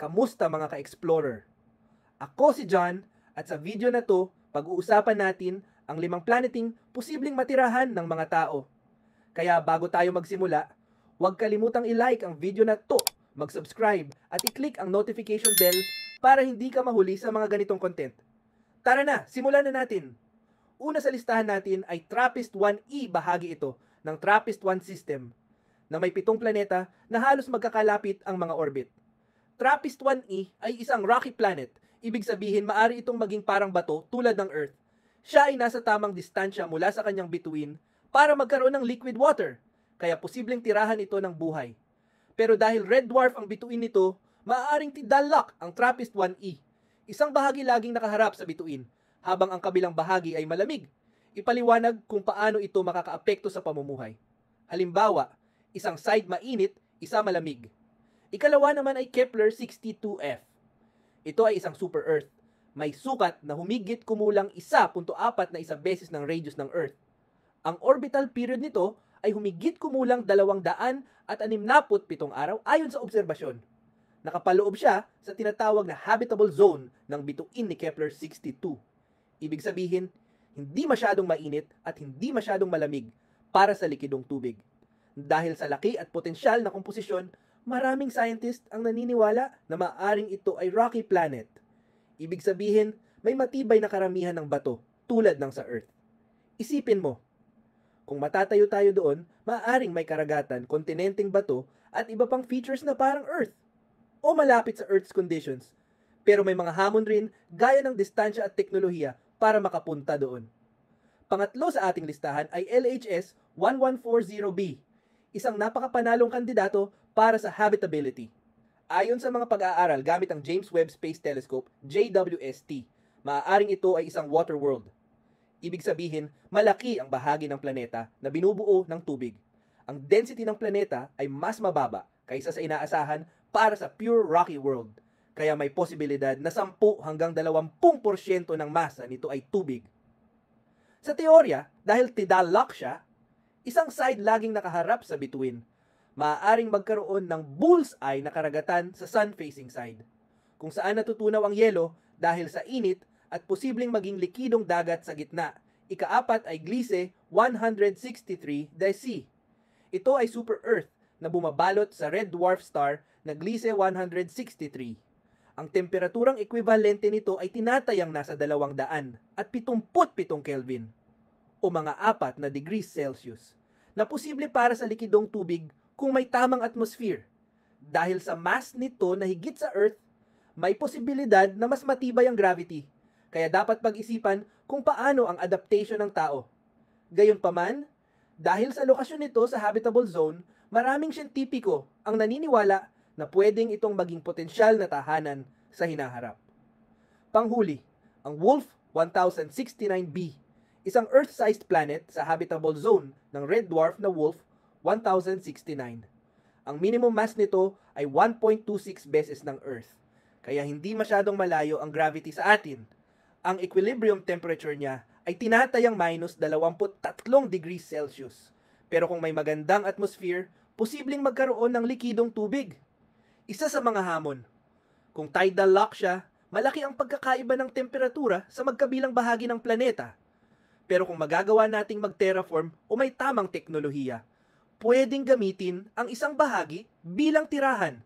Kamusta mga ka-explorer? Ako si John at sa video na to, pag-uusapan natin ang 5 planeting posibleng matirahan ng mga tao. Kaya bago tayo magsimula, huwag kalimutang i-like ang video na to, mag-subscribe at i-click ang notification bell para hindi ka mahuli sa mga ganitong content. Tara na, simulan na natin! Una sa listahan natin ay TRAPPIST-1e, bahagi ito ng TRAPPIST-1 system na may 7 planeta na halos magkakalapit ang mga orbit. TRAPPIST-1e ay isang rocky planet, ibig sabihin maaari itong maging parang bato tulad ng Earth. Siya ay nasa tamang distansya mula sa kanyang bituin para magkaroon ng liquid water, kaya posibleng tirahan ito ng buhay. Pero dahil red dwarf ang bituin nito, maaaring tidalak ang TRAPPIST-1e. Isang bahagi laging nakaharap sa bituin, habang ang kabilang bahagi ay malamig. Ipaliwanag kung paano ito makakaapekto sa pamumuhay. Halimbawa, isang side mainit, isa malamig. Ikalawa naman ay Kepler-62f. Ito ay isang super Earth. May sukat na humigit kumulang 1.4 na isa beses ng radius ng Earth. Ang orbital period nito ay humigit kumulang 267 araw ayon sa obserbasyon. Nakapaloob siya sa tinatawag na habitable zone ng bituin ni Kepler-62. Ibig sabihin, hindi masyadong mainit at hindi masyadong malamig para sa likidong tubig. Dahil sa laki at potensyal na komposisyon, maraming scientist ang naniniwala na maaaring ito ay rocky planet. Ibig sabihin, may matibay na karamihan ng bato tulad ng sa Earth. Isipin mo, kung matatayo tayo doon, maaaring may karagatan, kontinenteng bato at iba pang features na parang Earth o malapit sa Earth's conditions. Pero may mga hamon rin gaya ng distansya at teknolohiya para makapunta doon. Pangatlo sa ating listahan ay LHS 1140b, isang napakapanalong kandidato para sa habitability. Ayon sa mga pag-aaral gamit ang James Webb Space Telescope, JWST, maaaring ito ay isang water world. Ibig sabihin, malaki ang bahagi ng planeta na binubuo ng tubig. Ang density ng planeta ay mas mababa kaysa sa inaasahan para sa pure rocky world. Kaya may posibilidad na 10 hanggang 20% ng masa nito ay tubig. Sa teorya, dahil tidal-lock siya, isang side laging nakaharap sa bituin. Maaaring magkaroon ng bullseye na karagatan sa sun-facing side, kung saan natutunaw ang yelo dahil sa init at posibleng maging likidong dagat sa gitna. Ika-4 ay Gliese 163d. Ito ay super Earth na bumabalot sa red dwarf star na Gliese 163. Ang temperaturang ekwibalente nito ay tinatayang nasa 277 Kelvin o mga 4 na degrees Celsius na posible para sa likidong tubig kung may tamang atmosphere. Dahil sa mass nito na higit sa Earth, may posibilidad na mas matibay ang gravity, kaya dapat pag-isipan kung paano ang adaptation ng tao. Gayunpaman, dahil sa lokasyon nito sa habitable zone, maraming siyentipiko ang naniniwala na pwedeng itong maging potensyal na tahanan sa hinaharap. Panghuli, ang Wolf 1069b, isang Earth-sized planet sa habitable zone ng red dwarf na Wolf 1069. Ang minimum mass nito ay 1.26 beses ng Earth, kaya hindi masyadong malayo ang gravity sa atin. Ang equilibrium temperature niya ay tinatayang minus 23 degrees Celsius. Pero kung may magandang atmosphere, posibleng magkaroon ng likidong tubig. Isa sa mga hamon, kung tidal lock siya, malaki ang pagkakaiba ng temperatura sa magkabilang bahagi ng planeta. Pero kung magagawa nating mag-terraform o may tamang teknolohiya, pwedeng gamitin ang isang bahagi bilang tirahan,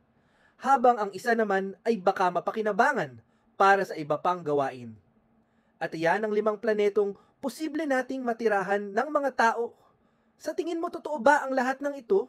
habang ang isa naman ay baka mapakinabangan para sa iba pang gawain. At iyan ang 5 planetong posible nating matirahan ng mga tao. Sa tingin mo, totoo ba ang lahat ng ito?